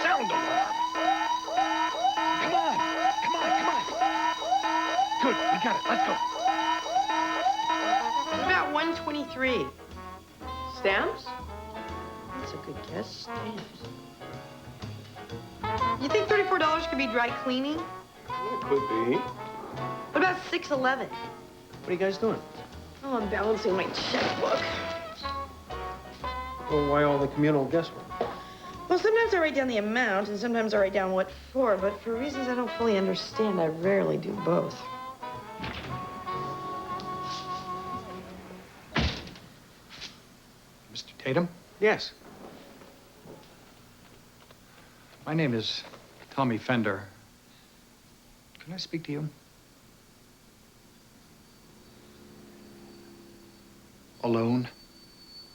Sound alarm. Come on. Good, we got it. Let's go. What about 123? Stamps? That's a good guess. Stamps. You think $34 could be dry cleaning? It could be. What about 611? What are you guys doing? Oh, I'm balancing my checkbook. Well, why all the communal guesswork? Well, sometimes I write down the amount, and sometimes I write down what for, but for reasons I don't fully understand, I rarely do both. Mr. Tatum? Yes. My name is Tommy Fender. Can I speak to you? Alone?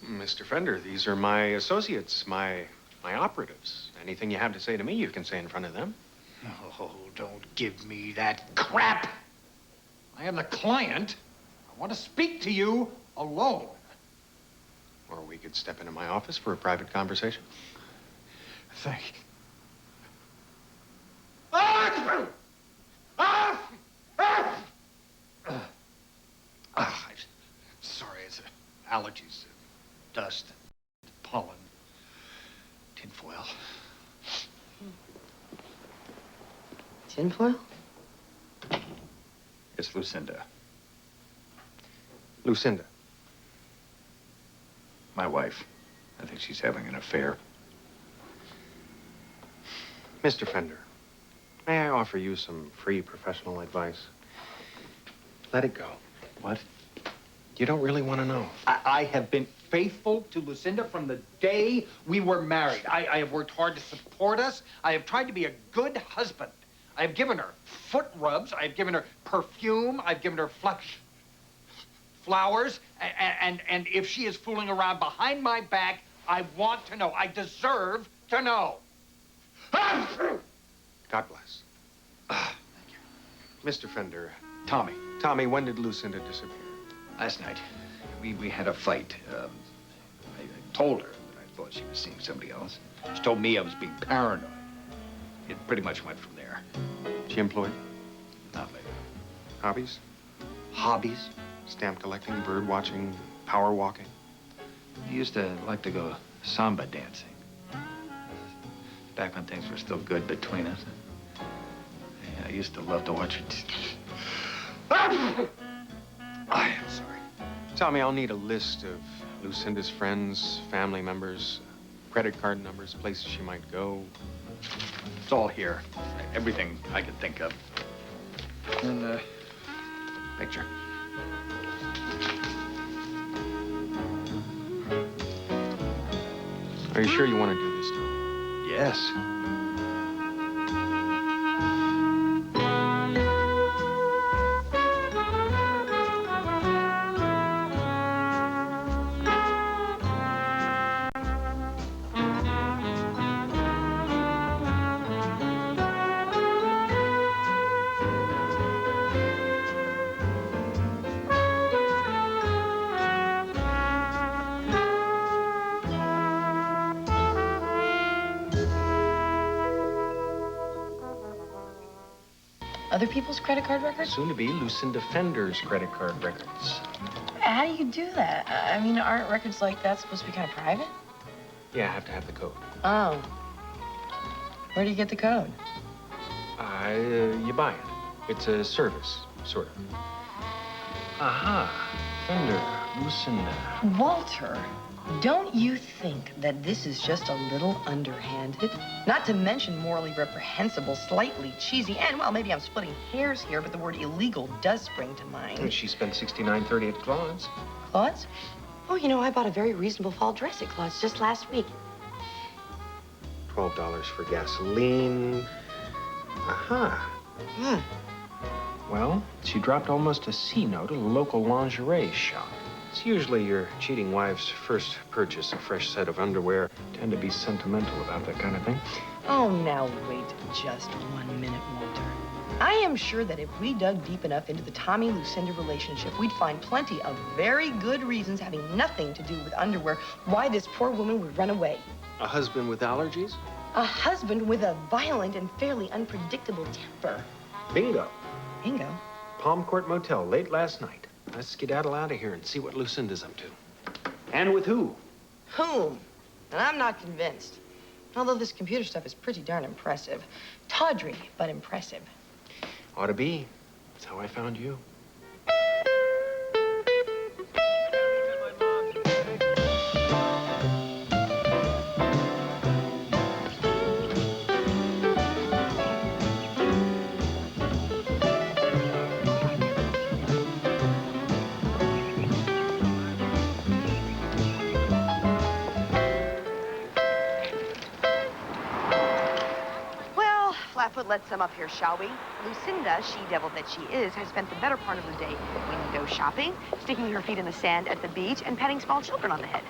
Mr. Fender, these are my associates, my operatives. Anything you have to say to me, you can say in front of them. Oh, don't give me that crap. I am the client. I want to speak to you alone. Or we could step into my office for a private conversation. Thank you. I'm sorry, it's allergies, dust, pollen, tinfoil. Tinfoil? It's Lucinda, Lucinda. my wife. I think she's having an affair. Mr. Fender, may I offer you some free professional advice? Let it go. What? You don't really want to know. I have been faithful to Lucinda from the day we were married. I have worked hard to support us. I have tried to be a good husband. I have given her foot rubs. I have given her perfume. I've given her flowers. And if she is fooling around behind my back, I want to know. I deserve to know. God bless. Thank you. Mr. Fender. Tommy. Tommy, when did Lucinda disappear? Last night, we had a fight. I told her that I thought she was seeing somebody else. She told me I was being paranoid. It pretty much went from there. She employed? Not later. Hobbies? Hobbies? Stamp collecting, bird watching, power walking? I used to like to go samba dancing. Back when things were still good between us. Yeah, I used to love to watch her. I am sorry. Tommy, I'll need a list of Lucinda's friends, family members, credit card numbers, places she might go. It's all here. Everything I could think of. And, picture. Are you sure you want to do this, Tommy? Yes. Other people's credit card records? Soon to be Lucinda Fender's credit card records. How do you do that? I mean, aren't records like that supposed to be kind of private? Yeah, I have to have the code. Oh. Where do you get the code? You buy it. It's a service, sort of. Aha. Fender, Lucinda. Walter, don't you think that this is just a little underhanded? Not to mention morally reprehensible, slightly cheesy, and, well, maybe I'm splitting hairs here, but the word illegal does spring to mind. She spent $69.30 at Claude's. Claude's? Oh, you know, I bought a very reasonable fall dress at Claude's just last week. $12 for gasoline. Aha. What? Well, she dropped almost a C note at a local lingerie shop. It's usually your cheating wife's first purchase. A fresh set of underwear. Tend to be sentimental about that kind of thing. Oh, now wait just 1 minute, Walter. I am sure that if we dug deep enough into the Tommy-Lucinda relationship, we'd find plenty of very good reasons having nothing to do with underwear why this poor woman would run away. A husband with allergies? A husband with a violent and fairly unpredictable temper. Bingo. Bingo. Palm Court Motel, late last night. Let's skedaddle out of here and see what Lucinda's up to. And with who? Whom? And I'm not convinced. Although this computer stuff is pretty darn impressive. Tawdry, but impressive. Ought to be. That's how I found you. Let's sum up here, shall we? Lucinda, she-devil that she is, has spent the better part of the day window shopping, sticking her feet in the sand at the beach, and petting small children on the head.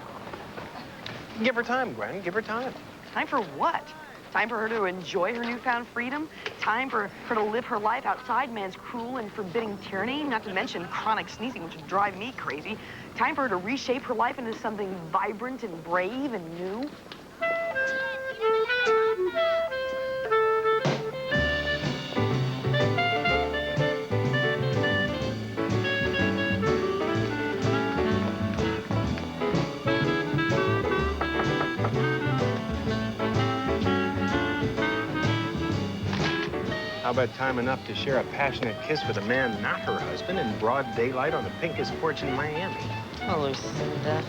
Give her time, Gwen. Give her time. Time for what? Time for her to enjoy her newfound freedom? Time for her to live her life outside man's cruel and forbidding tyranny, not to mention chronic sneezing, which would drive me crazy. Time for her to reshape her life into something vibrant and brave and new? How about time enough to share a passionate kiss with a man not her husband in broad daylight on the pinkest porch in Miami? Oh, Lucinda.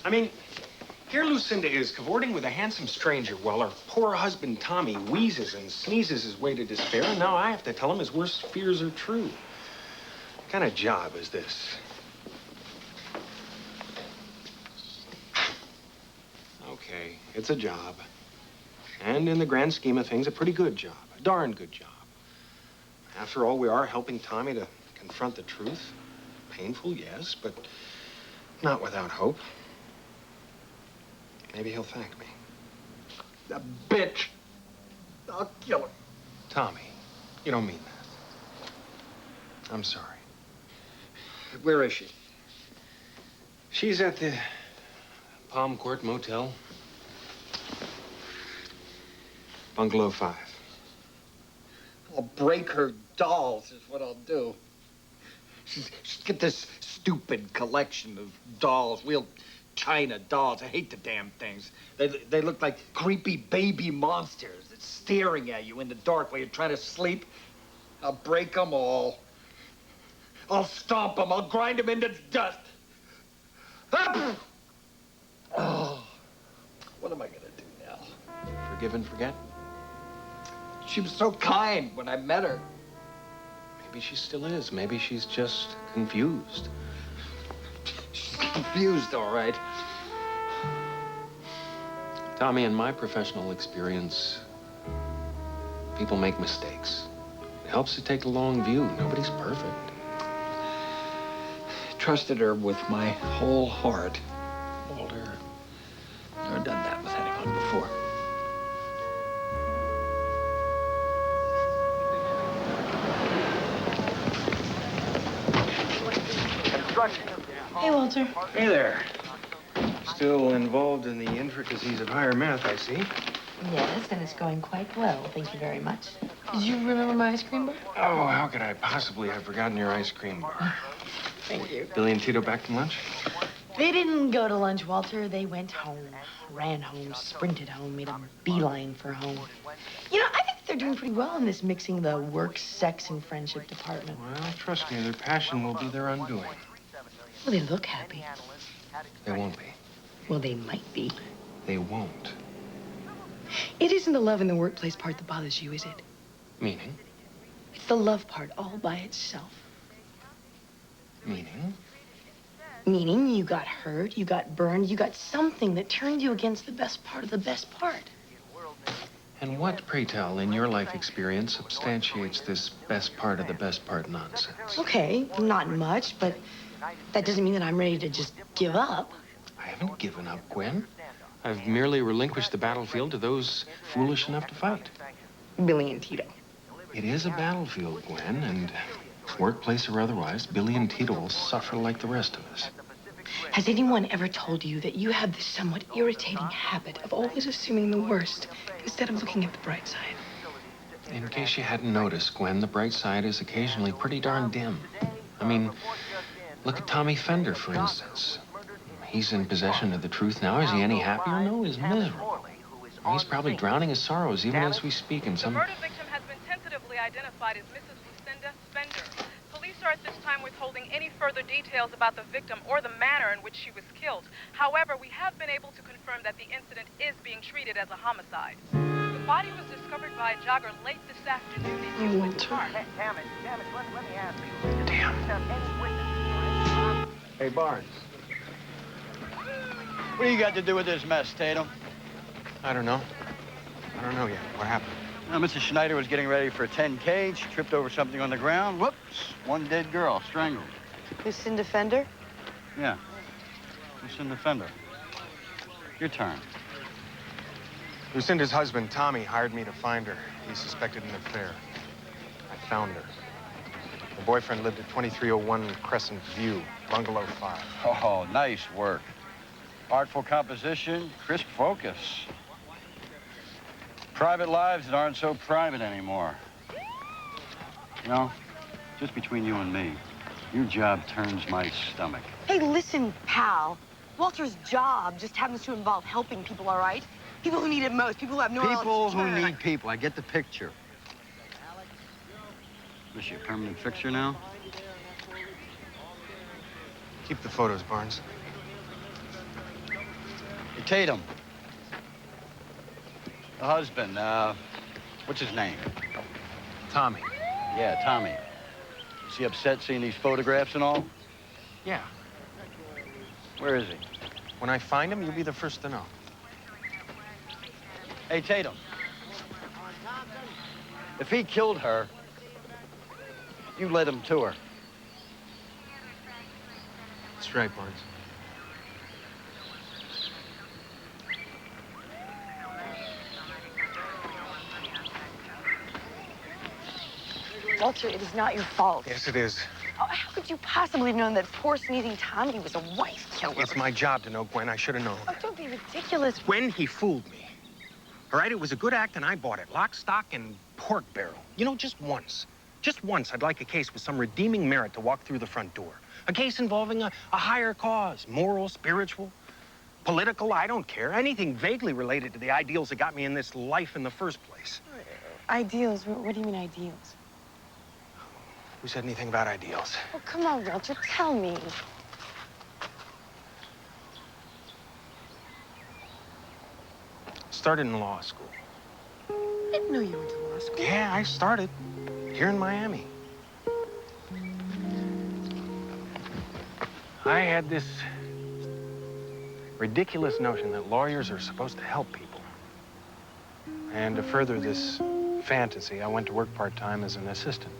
I mean, here Lucinda is cavorting with a handsome stranger while her poor husband Tommy wheezes and sneezes his way to despair, and now I have to tell him his worst fears are true. What kind of job is this? Okay, it's a job. And in the grand scheme of things, a pretty good job. A darn good job. After all, we are helping Tommy to confront the truth. Painful, yes, but not without hope. Maybe he'll thank me. The bitch. I'll kill him. Tommy, you don't mean that. I'm sorry. Where is she? She's at the Palm Court Motel. Bungalow 5. I'll break her dolls is what I'll do. She's get this stupid collection of dolls, real China dolls. I hate the damn things. They look like creepy baby monsters that's staring at you in the dark while you're trying to sleep. I'll break them all. I'll stomp them. I'll grind them into dust. Ah! Oh, what am I gonna do now? Forgive and forget? She was so kind when I met her. Maybe she still is. Maybe she's just confused. She's confused, all right. Tommy, in my professional experience, people make mistakes. It helps to take the long view. Nobody's perfect. I trusted her with my whole heart. Walter, never done that with anyone before. Hey, Walter. Hey there. Still involved in the intricacies of higher math, I see. Yes, and it's going quite well. Thank you very much. Did you remember my ice cream bar? Oh, how could I possibly have forgotten your ice cream bar? Thank you. Billy and Tito back from lunch? They didn't go to lunch, Walter. They went home. Ran home, sprinted home, made a beeline for home. You know, I think they're doing pretty well in this mixing the work, sex, and friendship department. Well, trust me, their passion will be their undoing. Well, they look happy. They won't be. Well, they might be. They won't. It isn't the love in the workplace part that bothers you, is it? Meaning? It's the love part all by itself. Meaning? Meaning you got hurt, you got burned, you got something that turned you against the best part of the best part. And what, pray tell, in your life experience substantiates this best part of the best part nonsense? Okay, not much, but that doesn't mean that I'm ready to just give up. I haven't given up, Gwen. I've merely relinquished the battlefield to those foolish enough to fight. Billy and Tito. It is a battlefield, Gwen, and workplace or otherwise, Billy and Tito will suffer like the rest of us. Has anyone ever told you that you have this somewhat irritating habit of always assuming the worst instead of looking at the bright side? In case you hadn't noticed, Gwen, the bright side is occasionally pretty darn dim. I mean, look at Tommy Fender, for instance. He's in possession of the truth now. Is he any happier? No, he's miserable. He's probably drowning his sorrows even as we speak in some... The murder victim has been tentatively identified as Mrs. Lucinda Fender. Police are at this time withholding any further details about the victim or the manner in which she was killed. However, we have been able to confirm that the incident is being treated as a homicide. The body was discovered by a jogger late this afternoon in Euclid Park. Damn it, let me ask you. Damn. Hey, Barnes. What do you got to do with this mess, Tatum? I don't know. I don't know yet. What happened? Mrs. Schneider was getting ready for a 10K. She tripped over something on the ground. Whoops. One dead girl, strangled. Lucinda Fender? Yeah. Lucinda Fender. Your turn. Lucinda's husband, Tommy, hired me to find her. He suspected an affair. I found her. Her boyfriend lived at 2301 Crescent View, Bungalow 5. Oh, nice work. Artful composition, crisp focus. Private lives that aren't so private anymore. You know, just between you and me, your job turns my stomach. Hey, listen, pal. Walter's job just happens to involve helping people, all right? People who need it most, people who have no People who need people. I get the picture. Is she a permanent fixture now? Keep the photos, Barnes. Hey, Tatum. The husband, what's his name? Tommy. Yeah, Tommy. Is he upset seeing these photographs and all? Yeah. Where is he? When I find him, you'll be the first to know. Hey, Tatum. If he killed her, you led him to her. That's right, Barnes. Walter, it is not your fault. Yes, it is. Oh, how could you possibly have known that poor sneezing Tommy was a wife killer? It's my job to know, Gwen. I should have known. Oh, don't be ridiculous. Gwen, he fooled me. All right, it was a good act, and I bought it. Lock, stock, and pork barrel. You know, just once. Just once, I'd like a case with some redeeming merit to walk through the front door. A case involving a higher cause, moral, spiritual, political, I don't care. Anything vaguely related to the ideals that got me in this life in the first place. Ideals? What do you mean ideals? Who said anything about ideals? Oh, come on, Walter, tell me. Started in law school. I didn't know you went to law school. Yeah, I started here in Miami. I had this ridiculous notion that lawyers are supposed to help people. And to further this fantasy, I went to work part-time as an assistant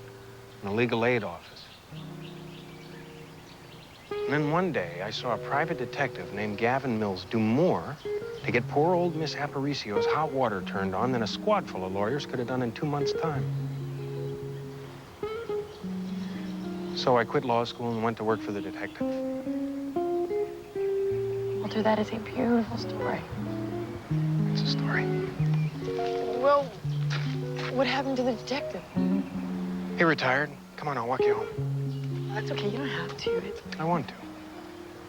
in a legal aid office. And then one day, I saw a private detective named Gavin Mills do more to get poor old Miss Aparicio's hot water turned on than a squad full of lawyers could have done in 2 months' time. So I quit law school and went to work for the detective. Walter, that is a beautiful story. It's a story. Well, what happened to the detective? He retired. Come on, I'll walk you home. That's okay, you don't have to. I want to.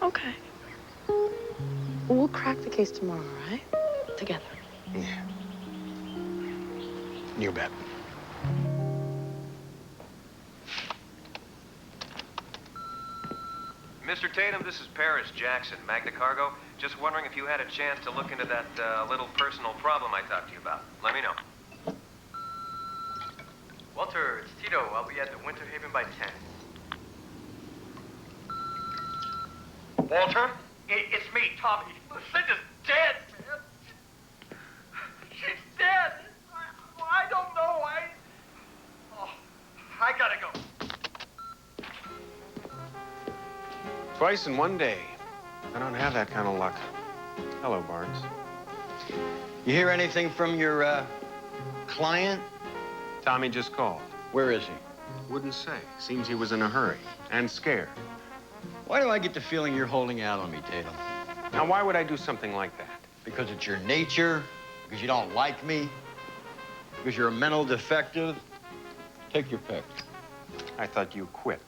Okay. Well, we'll crack the case tomorrow, all right? Together. Yeah. You bet. Mr. Tatum, this is Paris Jackson, Magna Cargo. Just wondering if you had a chance to look into that little personal problem I talked to you about. Let me know. Walter, it's Tito. I'll be at the Winter Haven by 10. Walter? It's me, Tommy. Lucinda's dead, man. She's dead. Twice in one day. I don't have that kind of luck. Hello, Barnes. You hear anything from your, client? Tommy just called. Where is he? Wouldn't say. Seems he was in a hurry and scared. Why do I get the feeling you're holding out on me, Tatum? Now, why would I do something like that? Because it's your nature? Because you don't like me? Because you're a mental defective? Take your pick. I thought you quit.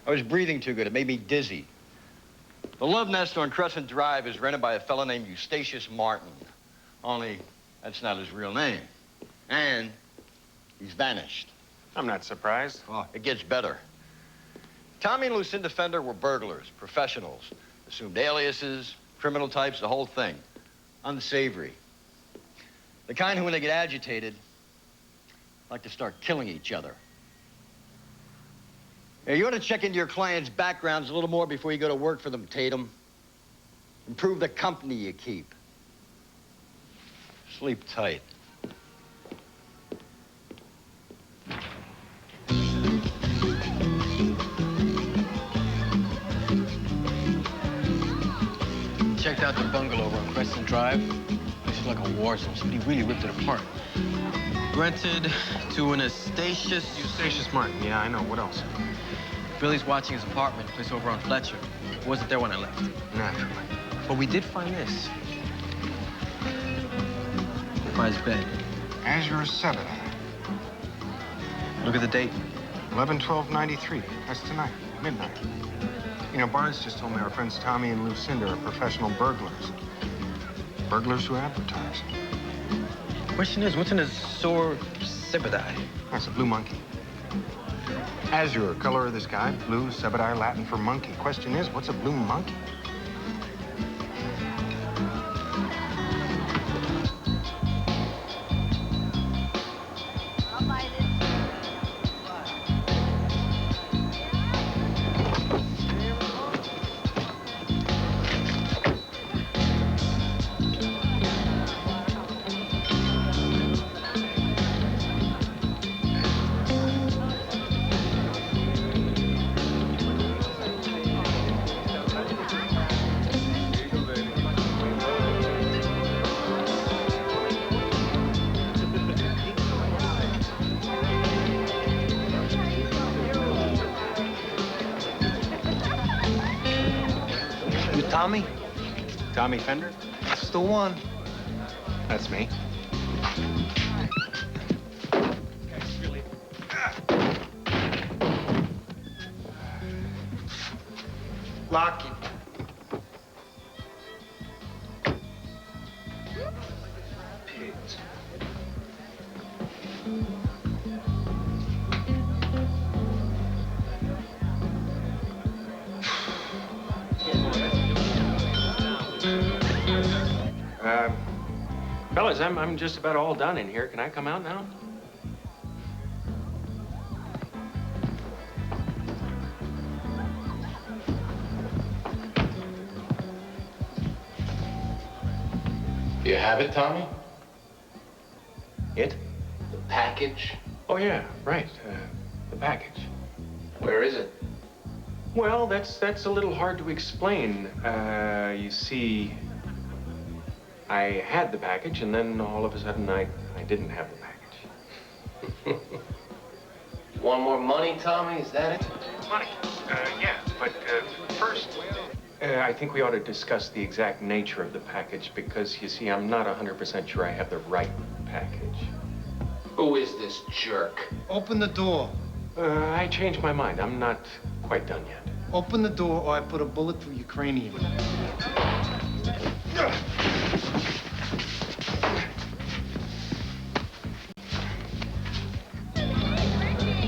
I was breathing too good. It made me dizzy. The Love Nest on Crescent Drive is rented by a fellow named Eustachius Martin. Only that's not his real name. And he's vanished. I'm not surprised. Oh, it gets better. Tommy and Lucinda Fender were burglars, professionals. Assumed aliases, criminal types, the whole thing. Unsavory. The kind who, when they get agitated, like to start killing each other. Yeah, you ought to check into your clients' backgrounds a little more before you go to work for them, Tatum. Improve the company you keep. Sleep tight. Checked out the bungalow over on Crescent Drive. This is like a war zone. Somebody really ripped it apart. Rented to an Eustachius Martin, yeah, I know. What else? Billy's watching his apartment, place over on Fletcher. Wasn't there when I left. Naturally. But we did find this. By his bed. Azure 7. Look at the date. 11/12/93. That's tonight, midnight. You know, Barnes just told me our friends Tommy and Lucinda are professional burglars. Burglars who advertise. Question is, what's in his sore Sebedai? That's a blue monkey. Azure, color of the sky. Blue, Sebedai, Latin for monkey. Question is, what's a blue monkey? Tommy? Tommy Fender? That's the one. That's me. Lock it. Pigs. Fellas, I'm just about all done in here. Can I come out now? Do you have it, Tommy? It? The package? Oh, yeah, right. The package. Where is it? Well, that's a little hard to explain. You see, I had the package, and then all of a sudden I didn't have the package. Want more money, Tommy? Is that it? Money? Yeah, but first, I think we ought to discuss the exact nature of the package because, you see, I'm not 100% sure I have the right package. Who is this jerk? Open the door. I changed my mind. I'm not quite done yet. Open the door or I put a bullet through your cranium.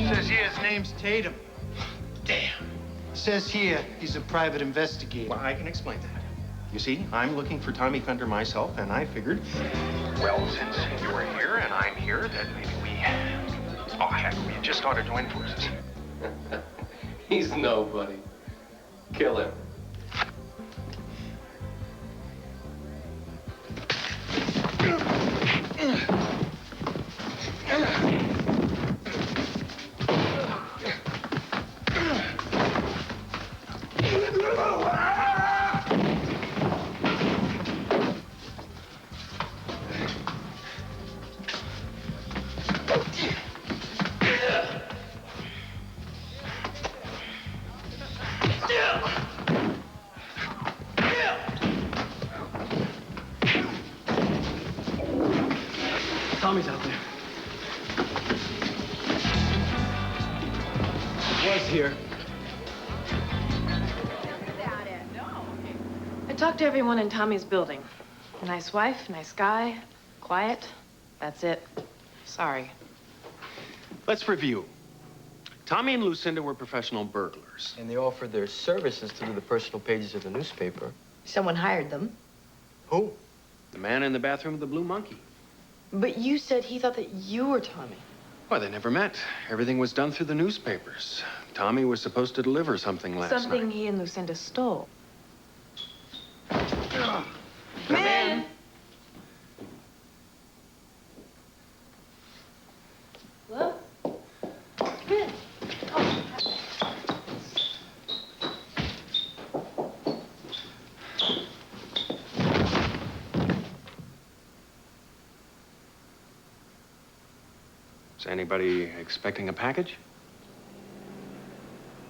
Says here his name's Tatum. Damn. Says here he's a private investigator. Well, I can explain that. You see, I'm looking for Tommy Fender myself, and I figured, well, since you were here and I'm here, that maybe oh, heck, we just ought to join forces. He's nobody. Kill him. Tommy's out there. Was here. I talked to everyone in Tommy's building. Nice wife, nice guy, quiet. That's it. Sorry. Let's review. Tommy and Lucinda were professional burglars. And they offered their services to do the personal pages of the newspaper. Someone hired them. Who? The man in the bathroom of the Blue Monkey. But you said he thought that you were Tommy. Well, they never met. Everything was done through the newspapers. Tommy was supposed to deliver something last Something night. he and Lucinda stole. Come in. Hello? Come in. Oh. Is anybody expecting a package?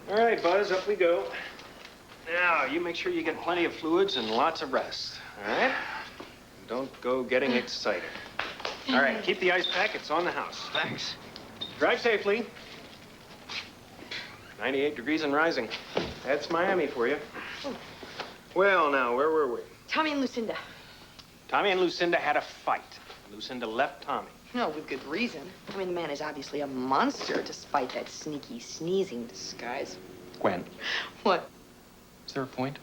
All right, Buzz, up we go. Now, you make sure you get plenty of fluids and lots of rest, all right? Don't go getting excited. All right, keep the ice pack. It's on the house. Thanks. Drive safely. 98 degrees and rising. That's Miami for you. Well, now, where were we? Tommy and Lucinda. Tommy and Lucinda had a fight. Lucinda left Tommy. No, with good reason. I mean, the man is obviously a monster, despite that sneaky sneezing disguise. Gwen, What? is there a point?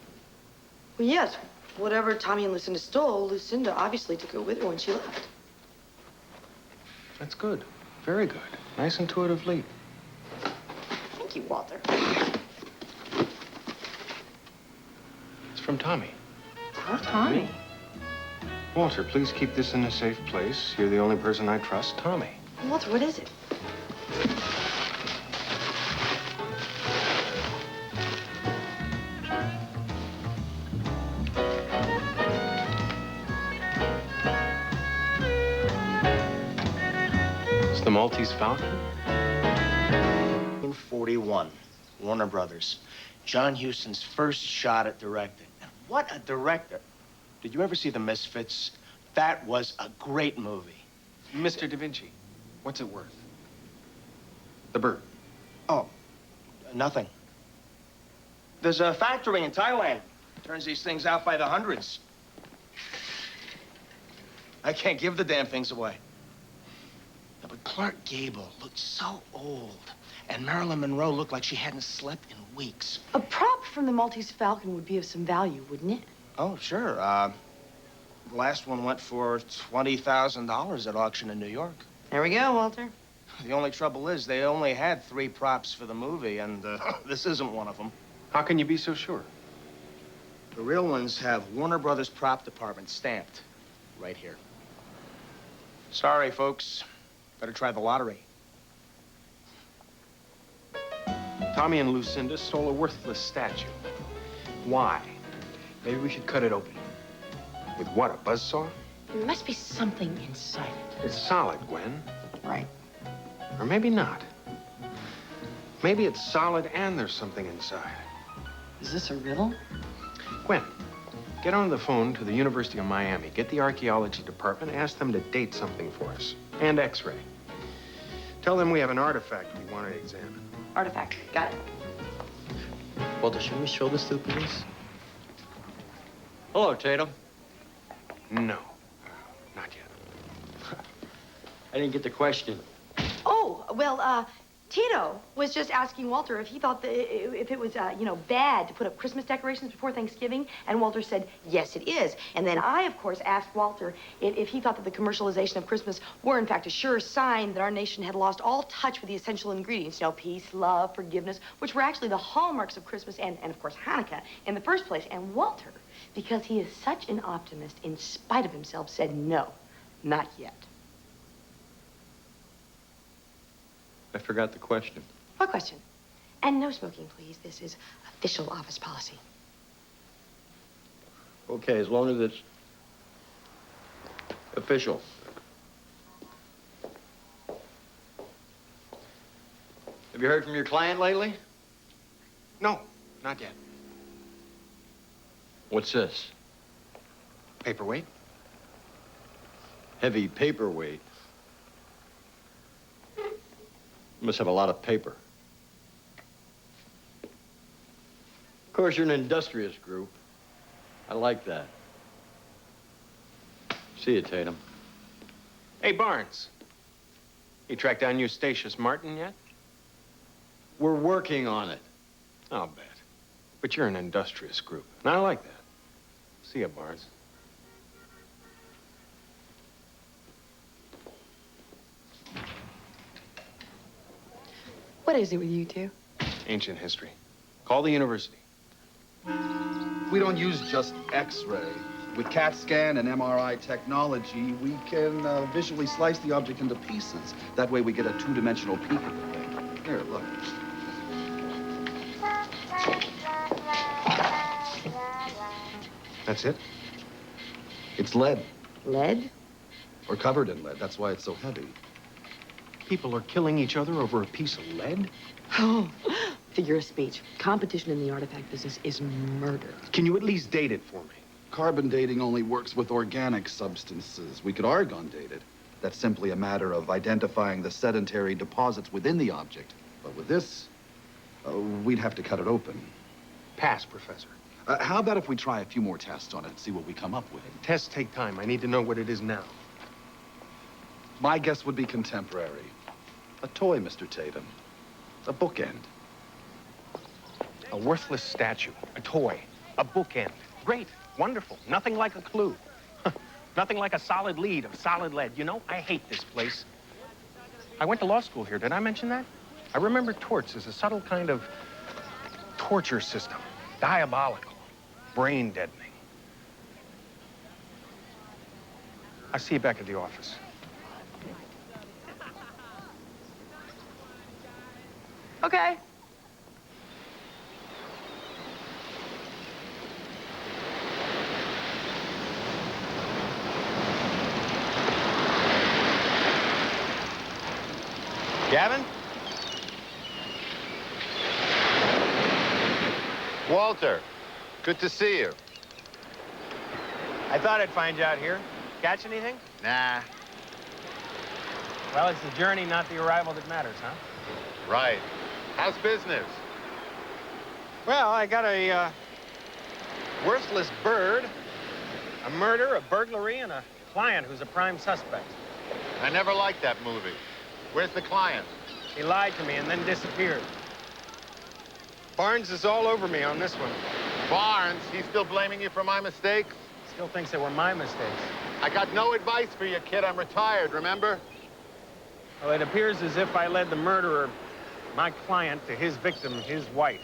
Well, yes. Whatever Tommy and Lucinda stole, Lucinda obviously took it with her when she left. That's good. Very good. Nice intuitive leap. Thank you, Walter. It's from Tommy. Oh, Tommy. Walter, please keep this in a safe place. You're the only person I trust. Tommy. Walter, what is it? It's the Maltese Falcon? 1941, Warner Brothers. John Huston's first shot at directing. And what a director. Did you ever see The Misfits? That was a great movie. Mr. Da Vinci, what's it worth? The bird. Oh, nothing. There's a factory in Thailand. Turns these things out by the hundreds. I can't give the damn things away. Yeah, but Clark Gable looked so old. And Marilyn Monroe looked like she hadn't slept in weeks. A prop from the Maltese Falcon would be of some value, wouldn't it? Oh, sure. The last one went for $20,000 at auction in New York. There we go, Walter. The only trouble is they only had 3 props for the movie, and this isn't one of them. How can you be so sure? The real ones have Warner Brothers prop department stamped right here. Sorry, folks. Better try the lottery. Tommy and Lucinda stole a worthless statue. Why? Maybe we should cut it open. With what, a buzzsaw? There must be something inside it. It's solid, Gwen. Right. Or maybe not. Maybe it's solid and there's something inside. Is this a riddle? Gwen, get on the phone to the University of Miami. Get the archaeology department. Ask them to date something for us. And X-ray. Tell them we have an artifact we want to examine. Artifact. Got it. Walter, should we show this to the police? Hello, Tatum. No. Not yet. I didn't get the question. Oh, well, Tito was just asking Walter if he thought that if it was, bad to put up Christmas decorations before Thanksgiving, and Walter said, yes, it is. And then I, of course, asked Walter if he thought that the commercialization of Christmas were, in fact, a sure sign that our nation had lost all touch with the essential ingredients, peace, love, forgiveness, which were actually the hallmarks of Christmas and, of course, Hanukkah in the first place. And Walter, because he is such an optimist, in spite of himself, said no, not yet. I forgot the question. What question? And no smoking, please. This is official office policy. Okay, as long as it's official. Have you heard from your client lately? No, not yet. What's this? Paperweight? Heavy paperweight. You must have a lot of paper. Of course, you're an industrious group. I like that. See you, Tatum. Hey, Barnes. You tracked down Eustachius Martin yet? We're working on it. I'll bet. But you're an industrious group, and I like that. See ya, Barnes. What is it with you two? Ancient history. Call the university. We don't use just X-ray. With CAT scan and MRI technology, we can visually slice the object into pieces. That way we get a two-dimensional peek of the thing. Here, look. That's it? It's lead, Lead? or covered in lead. That's why it's so heavy. People are killing each other over a piece of lead? Oh, figure of speech. Competition in the artifact business is murder. Can you at least date it for me? Carbon dating only works with organic substances. We could argon date it. That's simply a matter of identifying the sedentary deposits within the object. But with this, we'd have to cut it open. Pass, Professor. How about if we try a few more tests on it and see what we come up with? Tests take time. I need to know what it is now. My guess would be contemporary. A toy, Mr. Tatum. A bookend. A worthless statue, a toy, a bookend. Great, wonderful, nothing like a clue. Nothing like a solid lead of solid lead. You know, I hate this place. I went to law school here, did I mention that? I remember torts as a subtle kind of torture system. Diabolical, brain deadening. I'll see you back at the office. Okay. Gavin? Walter, good to see you. I thought I'd find you out here. Catch anything? Nah, Well, it's the journey, not the arrival that matters, huh? right. How's business? Well, I got a worthless bird, a murder, a burglary, and a client who's a prime suspect. I never liked that movie. Where's the client? He lied to me and then disappeared. Barnes is all over me on this one. Barnes, he's still blaming you for my mistakes? Still thinks they were my mistakes. I got no advice for you, kid. I'm retired, remember? Well, it appears as if I led the murderer, my client, to his victim, his wife.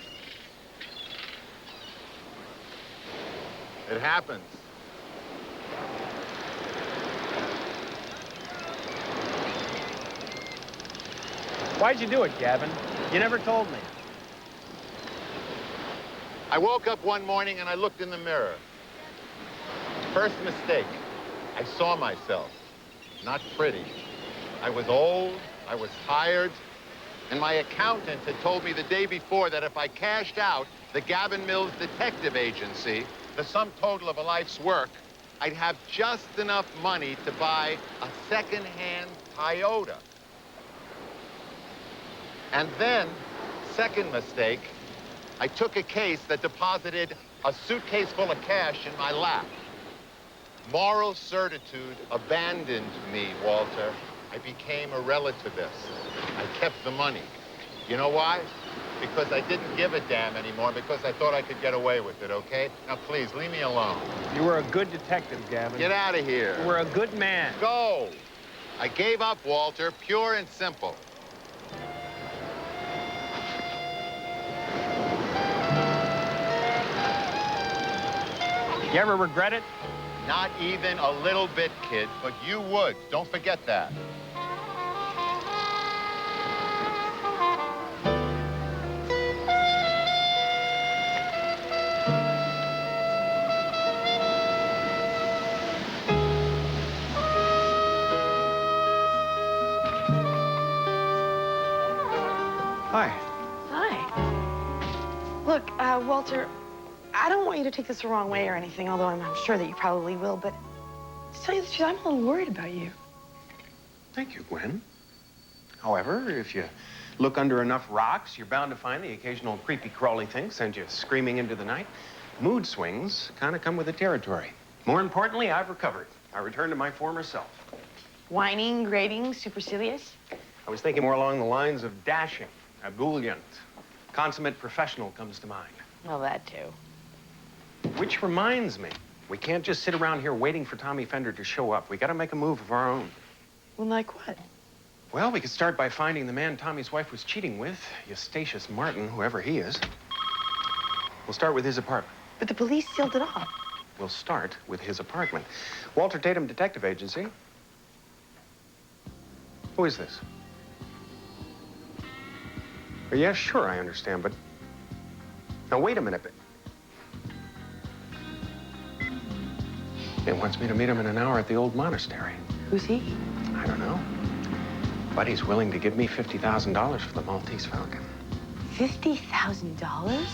It happens. Why'd you do it, Gavin? You never told me. I woke up one morning and I looked in the mirror. First mistake, I saw myself. Not pretty. I was old, I was tired, and my accountant had told me the day before that if I cashed out the Gavin Mills Detective Agency, the sum total of a life's work, I'd have just enough money to buy a second-hand Toyota. And then, second mistake, I took a case that deposited a suitcase full of cash in my lap. Moral certitude abandoned me, Walter. I became a relativist. I kept the money. You know why? Because I didn't give a damn anymore, because I thought I could get away with it, okay? Now, please, leave me alone. You were a good detective, Gavin. Get out of here. You were a good man. Go. I gave up, Walter, pure and simple. You ever regret it? Not even a little bit, kid, but you would. Don't forget that. Hi. Hi. Look, Walter, I don't want you to take this the wrong way or anything, although I'm sure that you probably will, but to tell you the truth, I'm a little worried about you. Thank you, Gwen. However, if you look under enough rocks, you're bound to find the occasional creepy crawly thing send you screaming into the night. Mood swings kind of come with the territory. More importantly, I've recovered. I returned to my former self. Whining, grating, supercilious? I was thinking more along the lines of dashing, ebullient. Consummate professional comes to mind. Well, that too. Which reminds me, we can't just sit around here waiting for Tommy Fender to show up. We gotta make a move of our own. Well, like what? Well, we could start by finding the man Tommy's wife was cheating with, Eustachius Martin, whoever he is. We'll start with his apartment. But the police sealed it off. We'll start with his apartment. Walter Tatum Detective Agency. Who is this? Oh, yeah, sure, I understand, but... Now, wait a minute. He wants me to meet him in an hour at the old monastery. Who's he? I don't know. But he's willing to give me $50,000 for the Maltese Falcon. $50,000?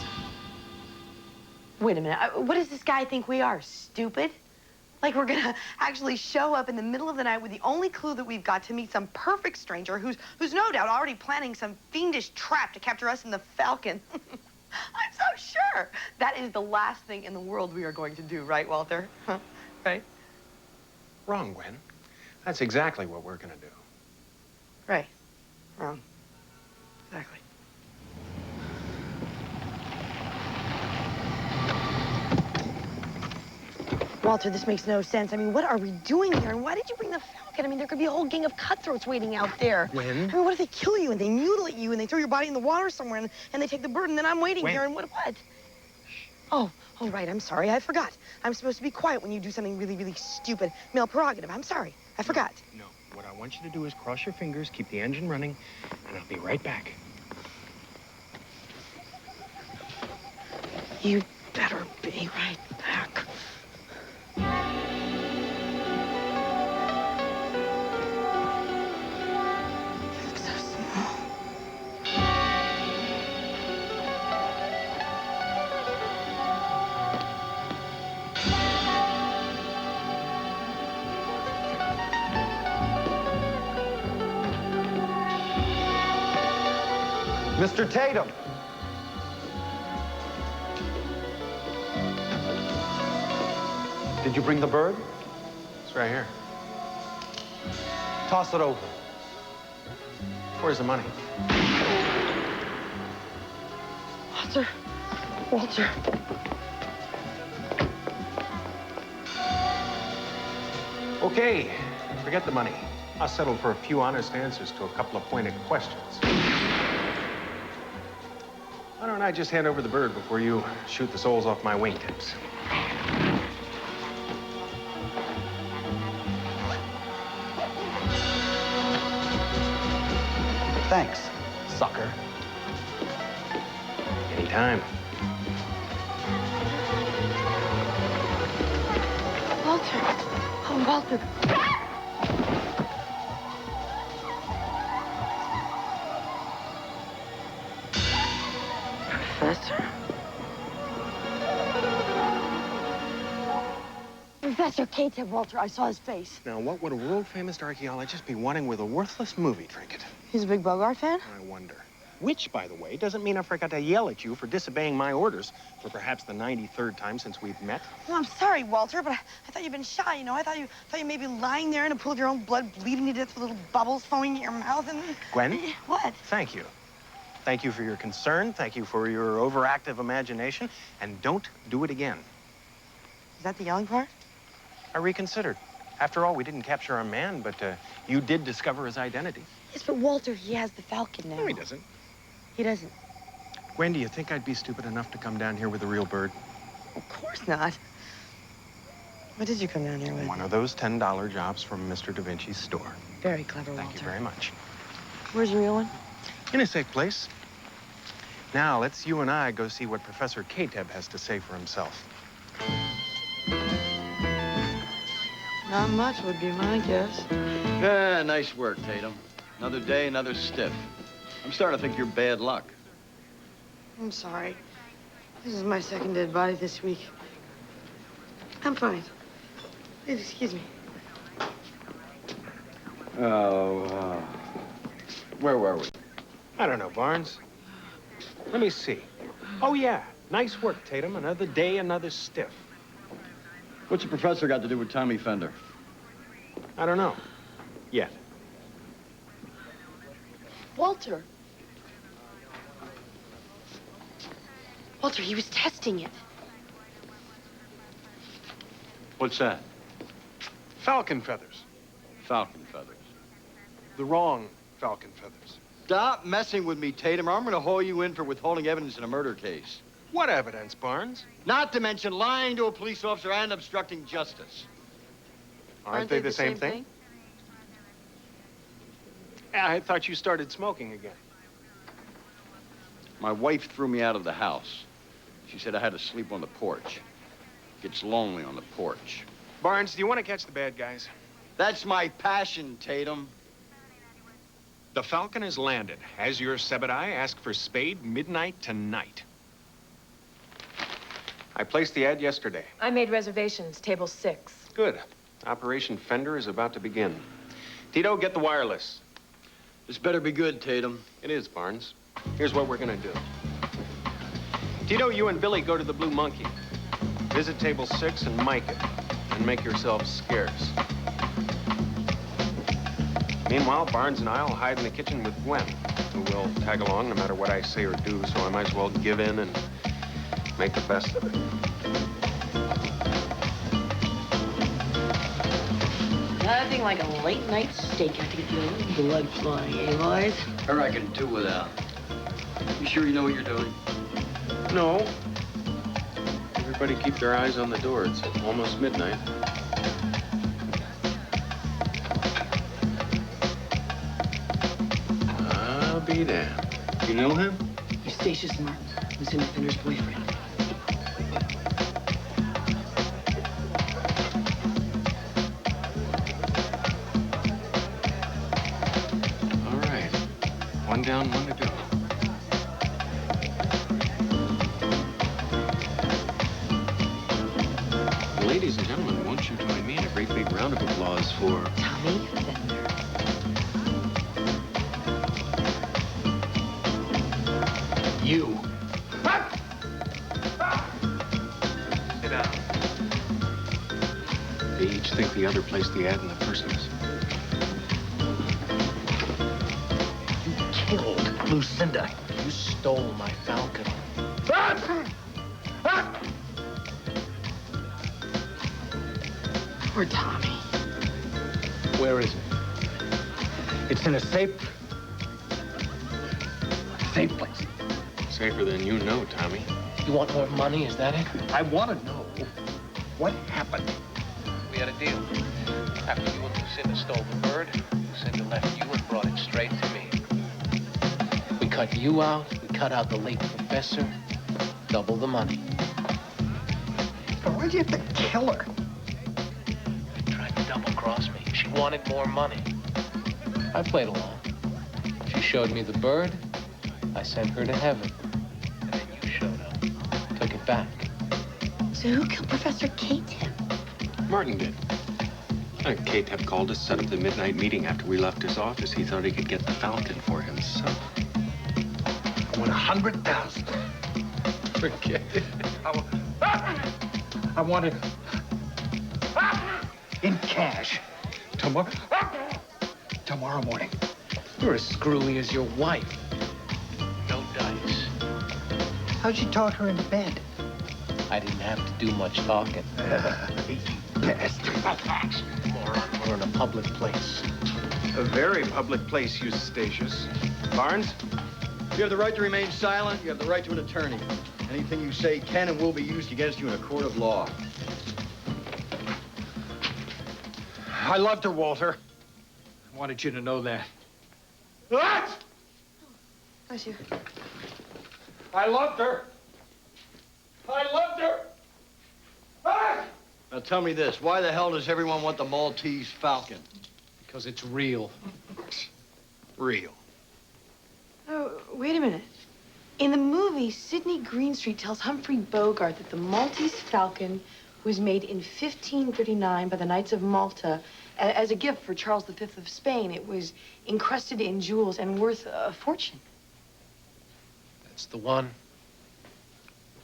Wait a minute. What does this guy think we are, stupid? Like we're gonna actually show up in the middle of the night with the only clue that we've got to meet some perfect stranger who's no doubt already planning some fiendish trap to capture us in the Falcon. I'm so sure. That is the last thing in the world we are going to do, right, Walter? Huh? Right? Wrong, Gwen. That's exactly what we're gonna do. Right. Wrong. Exactly. Walter, this makes no sense. I mean, what are we doing here? And why did you bring the Falcon? I mean, there could be a whole gang of cutthroats waiting out there. When? I mean, what if they kill you and they mutilate you and they throw your body in the water somewhere and they take the bird and then I'm waiting here and what? Oh, right, I'm sorry. I forgot. I'm supposed to be quiet when you do something really, really stupid. Male prerogative. I'm sorry. I forgot. No. What I want you to do is cross your fingers, keep the engine running, and I'll be right back. You better be right back. Mr. Tatum. Did you bring the bird? It's right here. Toss it over. Where's the money? Walter. Okay, forget the money. I'll settle for a few honest answers to a couple of pointed questions. Why don't I just hand over the bird before you shoot the soles off my wingtips? Thanks, sucker. Anytime. Walter. Oh, Walter. Professor K-Tip, Walter, I saw his face. Now, what would a world-famous archaeologist be wanting with a worthless movie trinket? He's a big Bogart fan? I wonder. Which, by the way, doesn't mean I forgot to yell at you for disobeying my orders for perhaps the 93rd time since we've met. Well, I'm sorry, Walter, but I thought you'd been shy, you know. I thought you may be lying there in a pool of your own blood, bleeding to death with little bubbles foaming in your mouth and... Gwen? What? Thank you. Thank you for your concern. Thank you for your overactive imagination. And don't do it again. Is that the yelling part? I reconsidered. After all, we didn't capture our man, but you did discover his identity. Yes, but Walter, he has the Falcon now. No, he doesn't. He doesn't. Gwen, do you think I'd be stupid enough to come down here with a real bird? Of course not. What did you come down here with? One of those $10 jobs from Mr. Da Vinci's store. Very clever, Walter. Thank you very much. Where's your real one? In a safe place. Now, let's you and I go see what Professor K-Teb has to say for himself. Not much would be my guess. Yeah, nice work, Tatum. Another day, another stiff. I'm starting to think you're bad luck. I'm sorry. This is my second dead body this week. I'm fine. Please excuse me. Oh, where were we? I don't know, Barnes. Let me see. Oh, yeah. Nice work, Tatum. Another day, another stiff. What's the professor got to do with Tommy Fender? I don't know. Yet. Walter. Walter, he was testing it. What's that? Falcon feathers. Falcon feathers. The wrong falcon feathers. Stop messing with me, Tatum, or I'm gonna haul you in for withholding evidence in a murder case. What evidence, Barnes? Not to mention lying to a police officer and obstructing justice. Aren't they the same thing? I thought you started smoking again. My wife threw me out of the house. She said I had to sleep on the porch. Gets lonely on the porch. Barnes, do you want to catch the bad guys? That's my passion, Tatum. The Falcon has landed. As your Sebedai, ask for Spade midnight tonight. I placed the ad yesterday. I made reservations, table 6. Good. Operation Fender is about to begin. Tito, get the wireless. This better be good, Tatum. It is, Barnes. Here's what we're gonna do. Tito, you and Billy go to the Blue Monkey. Visit table 6 and mic it. And make yourselves scarce. Meanwhile, Barnes and I'll hide in the kitchen with Gwen, who will tag along no matter what I say or do, so I might as well give in and make the best of it. Nothing like a late night stakeout to get the old blood flowing, eh, boys? Her I can do without. You sure you know what you're doing? No. Everybody keep their eyes on the door. It's almost midnight. I'll be damned. You know him? Eustachius Martin, Lucinda Fender's boyfriend. All right. One down, one to go. Ladies and gentlemen, won't you join me in a great big round of applause for Tommy Fender. you? Sit down. They each think the other placed the ad in the first place. You killed Lucinda. You stole my Falcon. Poor Tommy. Where is it? It's in a safe place. Safer than you know, Tommy. You want more money, is that it? I want to know what happened. We had a deal. After you and Lucinda stole the bird, Lucinda left you and brought it straight to me. We cut you out, we cut out the late professor, double the money. But why'd you have to kill her? She tried to double-cross me. She wanted more money. I played along. She showed me the bird. I sent her to heaven. And then you showed up. Took it back. So who killed Professor K-Tip? Martin did. K-Tep called us, set up the midnight meeting after we left his office. He thought he could get the Falcon for himself. I want 100,000. Forget it. I want it in cash. Tomorrow morning. You're as screwy as your wife. No dice. How'd you talk her into bed? I didn't have to do much talking. Bastard. Moron, we're in a public place. A very public place, Eustachius. Barnes? You have the right to remain silent. You have the right to an attorney. Anything you say can and will be used against you in a court of law. I loved her, Walter. I wanted you to know that. What? Bless you. I loved her. I loved her. Ah! Now tell me this. Why the hell does everyone want the Maltese Falcon? Because it's real. Real. Oh, wait a minute. In the movie, Sidney Greenstreet tells Humphrey Bogart that the Maltese Falcon was made in 1539 by the Knights of Malta as a gift for Charles V of Spain. It was encrusted in jewels and worth a fortune. It's the one.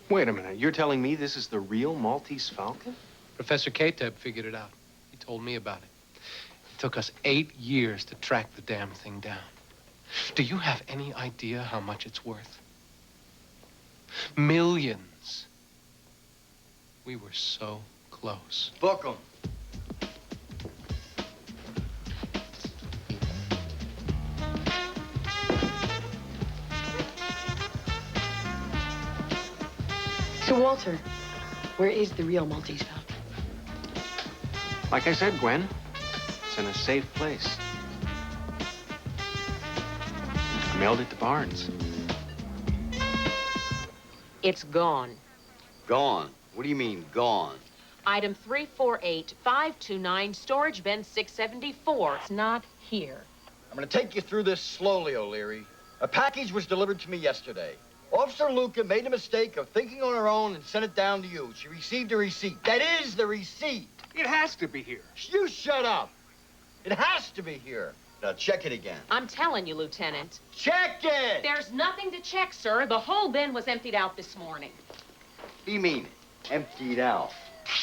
Wait a minute. You're telling me this is the real Maltese Falcon? Professor Kateb figured it out. He told me about it. It took us 8 years to track the damn thing down. Do you have any idea how much it's worth? Millions. We were so close. Book 'em. So, Walter, where is the real Maltese Falcon? Like I said, Gwen, it's in a safe place. I mailed it to Barnes. It's gone. Gone? What do you mean, gone? Item 348529, storage bin 674. It's not here. I'm gonna take you through this slowly, O'Leary. A package was delivered to me yesterday. Officer Luca made the mistake of thinking on her own and sent it down to you. She received a receipt. That is the receipt. It has to be here. You shut up. It has to be here. Now check it again. I'm telling you, Lieutenant. Check it! There's nothing to check, sir. The whole bin was emptied out this morning. What do you mean, emptied out?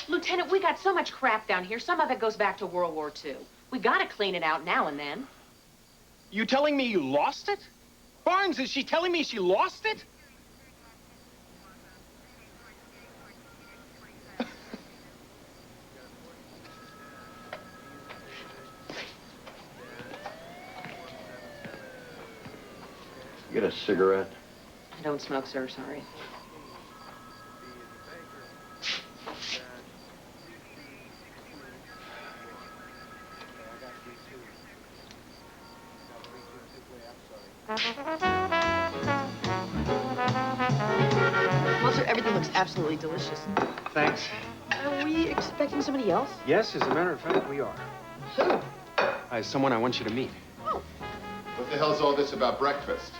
Lieutenant, we got so much crap down here. Some of it goes back to World War II. We gotta clean it out now and then. You telling me you lost it? Barnes, is she telling me she lost it? Get a cigarette. I don't smoke, sir. Sorry. Walter, everything looks absolutely delicious. Thanks. Are we expecting somebody else? Yes, as a matter of fact, we are. Who? Someone I want you to meet. What the hell's all this about breakfast?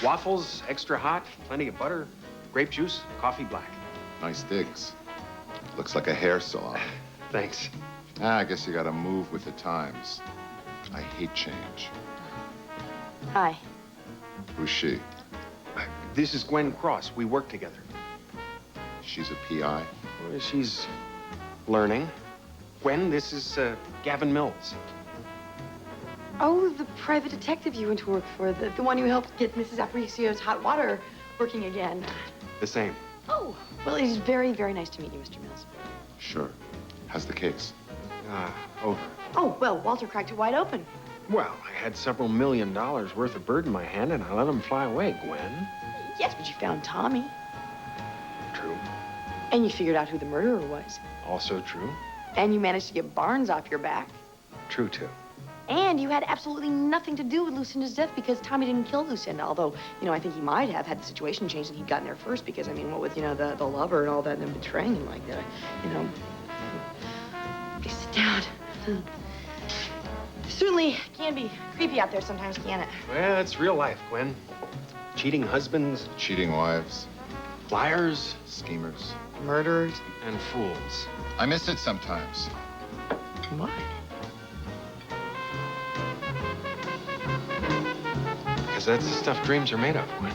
Waffles, extra hot, plenty of butter, grape juice, coffee black. Nice digs. Looks like a hair salon. Thanks. I guess you gotta move with the times. I hate change. Hi. Who's she? This is Gwen Cross. We work together. She's a PI? Well, she's learning. Gwen, this is Gavin Mills. Oh, the private detective you went to work for, the one who helped get Mrs. Aparicio's hot water working again. The same. Oh, well, it is very, very nice to meet you, Mr. Mills. Sure. How's the case? Over. Oh, well, Walter cracked it wide open. Well, I had several $1 million worth of bird in my hand, and I let him fly away, Gwen. Yes, but you found Tommy. True. And you figured out who the murderer was. Also true. And you managed to get Barnes off your back. True, too. And you had absolutely nothing to do with Lucinda's death because Tommy didn't kill Lucinda. Although, you know, I think he might have had the situation changed and he'd gotten there first because, I mean, what with, you know, the lover and all that and them betraying him like that, you know. Please sit down. Certainly can be creepy out there sometimes, can't it? Well, it's real life, Gwen. Cheating husbands. Cheating wives. Liars. Schemers. Murderers. And fools. I miss it sometimes. Why? Because that's the stuff dreams are made of, Gwen.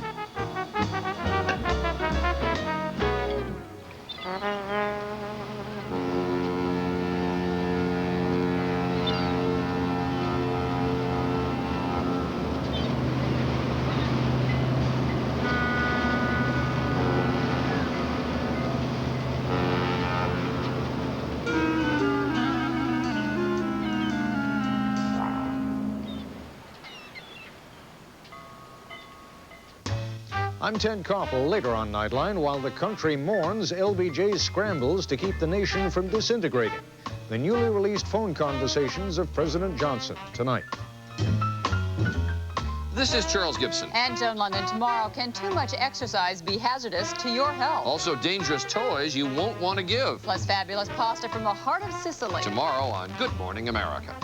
I'm Ted Koppel, later on Nightline, while the country mourns LBJ's scrambles to keep the nation from disintegrating. The newly released phone conversations of President Johnson tonight. This is Charles Gibson. And Joan London. Tomorrow, can too much exercise be hazardous to your health? Also, dangerous toys you won't want to give. Plus fabulous pasta from the heart of Sicily. Tomorrow on Good Morning America.